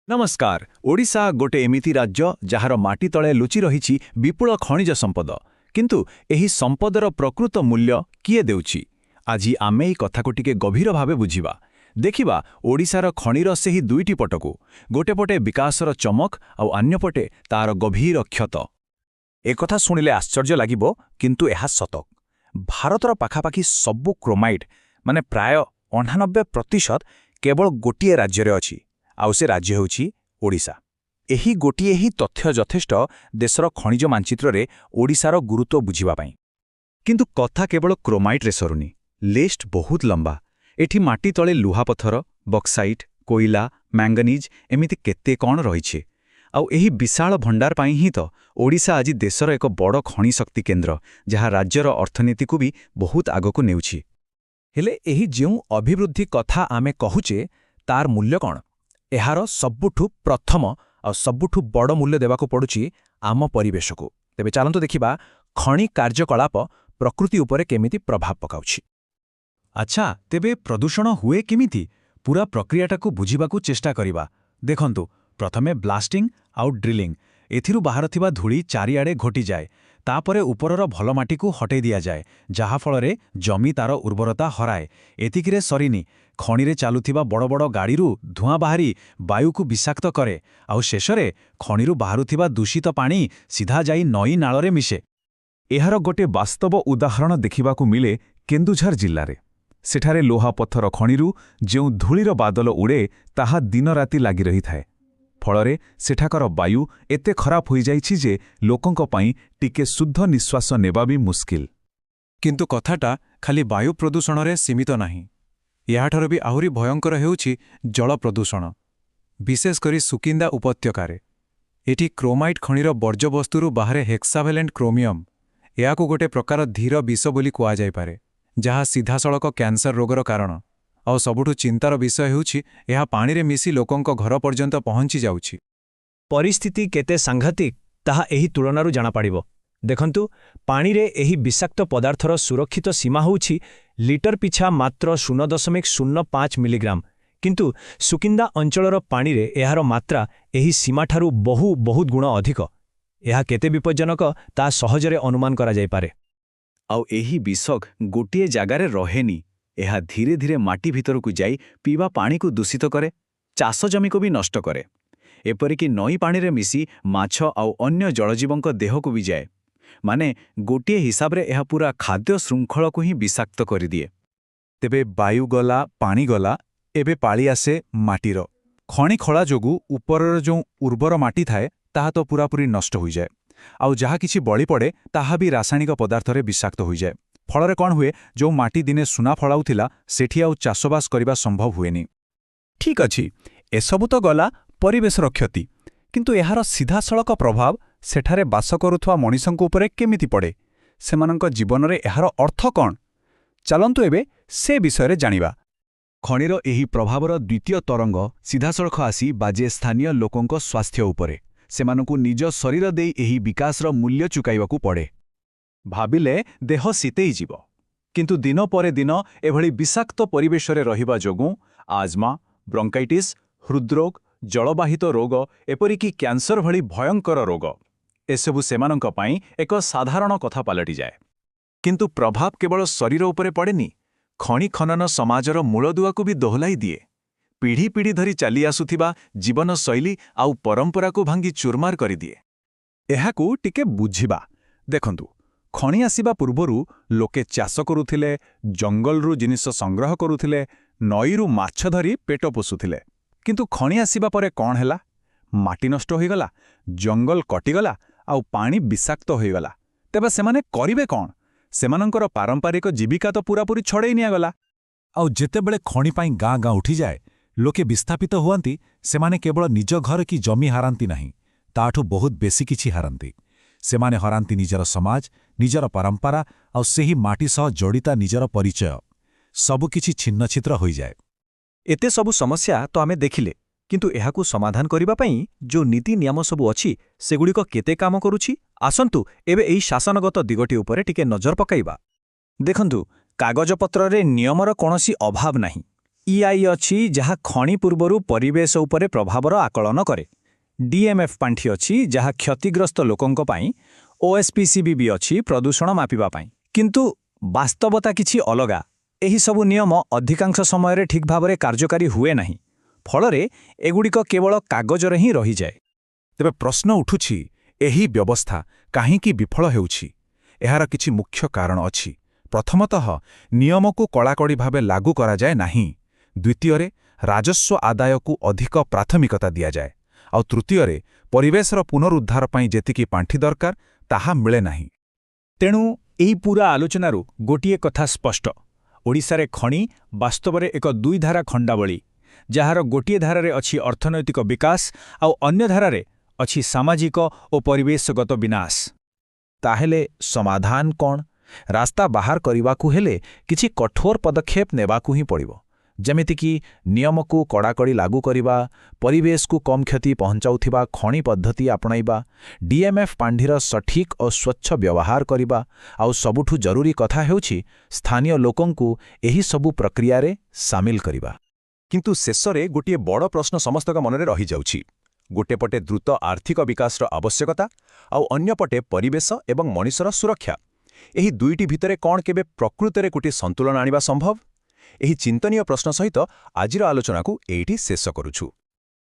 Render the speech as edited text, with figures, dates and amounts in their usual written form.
नमस्कार। ओडिशा गोटे एमिति राज्य जहार माटी तले लुचि रहिछि विपुल खनिज संपद, किंतु एही संपदर प्रकृत मूल्य किए देउछि? आजि आमे एही कथाको टिके गभीर भावे बुझिबा। देखिबा ओडिशार खनिर सेही दुईटी पटकु, गोटे पटे विकासर चमक आउ अन्य पटे तार गभीर क्षत। एकथा शुणिले आश्चर्य लागिबो, किंतु एहा सत। भारतर पाखापाखि सबु क्रोमाइट माने प्राय 89% केवल गोटिए राज्ୟରେ अछि, आउ से राज्य हेउछि ओडिशा। एही गोटिए ही तथ्य यथेष्ट देशर खनिज मानचित्ररे ओडिशार गुरुत्व बुझिबा पई। किंतु कथा केवल क्रोमाइट रे सरुनी, लिस्ट बहुत लंबा। एठी माटी तले लुहापथर, बक्साइट, कोइला, मैंगनीज एमिति केते कौन रहिछे। आउ एही विशाल भंडार पाई ही तो ओडिशा आज देशर एक बड़ खनि शक्ति केन्द्र, जहाँ राज्यर अर्थनीति को भी बहुत आगको नेउछि। हेले एही जेउ अभिवृद्धि कथा आमे कहुचे, तार मूल्य कौन? एहार सबुठु प्रथम और सबुठु बड़ मूल्य देवाको पड़ुछि आम परिवेश को। तेबे चलंतु देखिबा खनि कार्यकलाप प्रकृति उपरे केमिति प्रभाव पकाउछि। अच्छा, तेबे प्रदूषण हुए केमिति? पूरा प्रक्रियाटाकु बुझिबाकु चेष्टा करिबा। देखंतु, प्रथमे ब्लास्टिंग आउ ड्रिलिंग। एथिरु बाहर थिबा धूली चारिआडे घोटी जाए। तापरे उपरर भल माटीकु हटै दिया जाए, जहा फलरे जमी तार उर्वरता हराए। एतिकिरे सरिनी, खनिरे चालुथिबा बड़ बड़ गाड़ीरू धुआं बाहारी वायुकु विषाक्त करे, आउ शेषरे खनिरू बाहारुथिबा दूषित पानी सीधा जाई नई नाଳରେ मिशे। एहार गोटे वास्तव उदाहरण देखिबाकु मिले केन्दुझर जिल्लारे। सेठारे लोहा पत्थर खनिरू जेउ धूलीर बादल उड़े, ताहा दिन राति लागि रहिथाए। फलरे सेठाकर वायु एते खराब होई जाइछि जे लोकंक पई टिके शुद्ध निश्वास नेबा भी मुस्किल। किंतु कथाटा खाली वायु प्रदूषणरे सीमित नाही। याठार भी आहुरी भयंकर हेउछि जल प्रदूषण, विशेष करी सुकिंदा उपत्यकारे। एठी क्रोमाइट खनिर वर्ज्यवस्तुरु बाहरे हेक्साभेलेंट क्रोमियम। याकु गोटे प्रकार धीर विष बोली कुआ जाय पारे, जहा सीधासळक कैंसर रोगर कारण। और सबुठु चिंतार विषय हेउछि एहा पानीरे मिसी लोकंक घर पर्यंत पहुंची जाउछि। परिस्थिति केते सांघातिक ताहा एही तुलनारू जाना पाड़िबो। देखंतु, पानीरे एही विषाक्त पदार्थर सुरक्षित सीमा होउछि लिटर पिछा मात्र 0.05 मिलीग्राम, किंतु सुकिंदा अंचलर पानीरे एहार मात्रा एही सीमाठारू बहुत गुण अधिक। एहा केते विपज्जनक ता सहजरे अनुमान करा जाय पारे। आउ एही विषक गोटिए जागारे रहेनी। एहा धीरे धीरे माटी भितरकु जाई पीवा पानी को दूषित करे, चाष जमी को भी नष्ट करे। एपरिकी नई पानी मिसी माछ आउ अन्य जलजीवंक देह को भी जाए। माने गोटिए हिसाब रे एहा पूरा खाद्य श्रृंखल को ही विषाक्त कर दिए। तेबे वायु गला, पानी गला, एबे पाली आसे माटीर। खनि खला जोगु उपरर जो उर्वर माटी थाए ताहा तो पूरापूरी नष्ट हो जाए। आउ जहा किछि बळी पड़े ताहा भी रासायनिक पदार्थरे विषाक्त हो जाए। फलरे कौन हुए, जो माटी दिने सुना फलाउथिला सेठी आउ चाषबास करिबा संभव हुएनी। ठीक अछि, एसबु तो गला परिवेशर क्षति, किंतु एहार सीधासळक प्रभाव सेठारे बास करुथवा मनिषंक उपरे केमिति पड़े? सेमानंक जीवनरे एहार अर्थ कौन? चलंतु एबे से विषय जानिबा। खनिर एही प्रभावर द्वितीय तरंग सीधासळख आसी बाजे स्थानीय लोकंक स्वास्थ्य उपरे। सेमानंकु निज शरीर देई एही विकासर मूल्य चुकाइबाकु पड़े। भाबिले देह सीतेई जीव, किंतु दिन परे दिन एभली विषाक्त परिवेशरे रहिबा जोगु आजमा, ब्रोंकाइटिस, हृदरोग, जलबाहित रोग, एपरिकी कैंसर भली भयंकर रोग एसबु सेमानंक पई एक साधारण कथा पालटि जाए। किंतु प्रभाव केवल शरीर उपरे पड़ेनी, खनि खनन समाजर मूलदुआकु भी दोहलाई दिए। पीढ़ी पीढ़ी धरी चली आसुथिबा जीवन शैली आउ परंपरा को भांगी चुरमार करि दिए। एहाकु टिके बुझिबा। देखंतु, खनि आसिबा पूर्वरु लोके चाष करुथिले, जंगलरू जिनिस संग्रह करुथिले, नईरू माछ धरी पेट पोषुथिले। किंतु खनि आसिबा परे कौन हैला? माटी नष्ट होइगला, जंगल कटिगला, आउ पानी विषाक्त होइगला। तेबे सेमाने करिवे कौन? सेमानंकर पारंपरिक जीविका तो पूरापूरी छड़ेई नियागला। आउ जेतेबेले खनि पाई गाँ गाँ उठी जाए, लोके विस्थापित हुआंती, सेमाने केवल निज घर की जमी हारांती नहीं, ताठू बहुत बेसी किछि हारांती। सेमाने हरांती निजर समाज, निजर परंपरा आउ सेही माटी सह जड़िता निजर परिचय। सबु किछि छिन्न छिद्र होई जाए। एते सबु समस्या तो आमे देखिले, किंतु एहाकु समाधान करिबा पई जो नीति नियम सबु अछि सेगुड़िक केते काम करुछि? आसंतु एबे एही शासनगत दिगटी उपरे टिके नजर पकाइबा। देखंतु, कागजपत्ररे नियमर कोनोसी अभाव नाही। ଇଆଇ ଅଛି ଯାହା ଖଣି ପୂର୍ବରୁ ପରିବେଶ ଉପରେ ପ୍ରଭାବର ଆକଳନ କରେ। ଡିଏମ୍ଏଫ୍ ପାଣ୍ଠି ଅଛି ଯାହା କ୍ଷତିଗ୍ରସ୍ତ ଲୋକଙ୍କ ପାଇଁ। ଓଏସ୍ପିସିବି ବି ଅଛି ପ୍ରଦୂଷଣ ମାପିବା ପାଇଁ। କିନ୍ତୁ ବାସ୍ତବତା କିଛି ଅଲଗା। ଏହି ସବୁ ନିୟମ ଅଧିକାଂଶ ସମୟରେ ଠିକ୍ ଭାବରେ କାର୍ଯ୍ୟକାରୀ ହୁଏ ନାହିଁ। ଫଳରେ ଏଗୁଡ଼ିକ କେବଳ କାଗଜରେ ହିଁ ରହିଯାଏ। ତେବେ ପ୍ରଶ୍ନ ଉଠୁଛି, ଏହି ବ୍ୟବସ୍ଥା କାହିଁକି ବିଫଳ ହେଉଛି? ଏହାର କିଛି ମୁଖ୍ୟ କାରଣ ଅଛି। ପ୍ରଥମତଃ, ନିୟମକୁ କଡ଼ାକଡ଼ି ଭାବେ ଲାଗୁ କରାଯାଏ ନାହିଁ। ଦ୍ୱିତୀୟରେ, ରାଜସ୍ୱ ଆଦାୟକୁ ଅଧିକ ପ୍ରାଥମିକତା ଦିଆଯାଏ। ଆଉ ତୃତୀୟରେ, ପରିବେଶର ପୁନରୁଦ୍ଧାର ପାଇଁ ଯେତିକି ପାଣ୍ଠି ଦରକାର ତାହା ମିଳେ ନାହିଁ। ତେଣୁ ଏହି ପୂରା ଆଲୋଚନାରୁ ଗୋଟିଏ କଥା ସ୍ପଷ୍ଟ। ଓଡ଼ିଶାରେ ଖଣି ବାସ୍ତବରେ ଏକ ଦୁଇଧାରା ଖଣ୍ଡାବଳି, ଯାହାର ଗୋଟିଏ ଧାରାରେ ଅଛି ଅର୍ଥନୈତିକ ବିକାଶ ଆଉ ଅନ୍ୟ ଧାରାରେ ଅଛି ସାମାଜିକ ଓ ପରିବେଶଗତ ବିନାଶ। ତାହେଲେ ସମାଧାନ କ'ଣ? ରାସ୍ତା ବାହାର କରିବାକୁ ହେଲେ କିଛି କଠୋର ପଦକ୍ଷେପ ନେବାକୁ ହିଁ ପଡ଼ିବ। ଯେମିତିକି ନିୟମକୁ କଡ଼ାକଡ଼ି ଲାଗୁ କରିବା, ପରିବେଶକୁ କମ୍ କ୍ଷତି ପହଞ୍ଚାଉଥିବା ଖଣି ପଦ୍ଧତି ଆପଣାଇବା, ଡିଏମ୍ଏଫ୍ ପାଣ୍ଠିର ସଠିକ୍ ଓ ସ୍ୱଚ୍ଛ ବ୍ୟବହାର କରିବା, ଆଉ ସବୁଠୁ ଜରୁରୀ କଥା ହେଉଛି ସ୍ଥାନୀୟ ଲୋକଙ୍କୁ ଏହି ସବୁ ପ୍ରକ୍ରିୟାରେ ସାମିଲ କରିବା। କିନ୍ତୁ ଶେଷରେ ଗୋଟିଏ ବଡ଼ ପ୍ରଶ୍ନ ସମସ୍ତଙ୍କ ମନରେ ରହିଯାଉଛି। ଗୋଟେ ପଟେ ଦ୍ରୁତ ଆର୍ଥିକ ବିକାଶର ଆବଶ୍ୟକତା, ଆଉ ଅନ୍ୟପଟେ ପରିବେଶ ଏବଂ ମଣିଷର ସୁରକ୍ଷା। ଏହି ଦୁଇଟି ଭିତରେ କ'ଣ କେବେ ପ୍ରକୃତରେ ଗୋଟିଏ ସନ୍ତୁଳନ ଆଣିବା ସମ୍ଭବ? ଏହି ଚିନ୍ତନୀୟ ପ୍ରଶ୍ନ ସହିତ ଆଜିର ଆଲୋଚନାକୁ ଏଇଠି ଶେଷ କରୁଛୁ।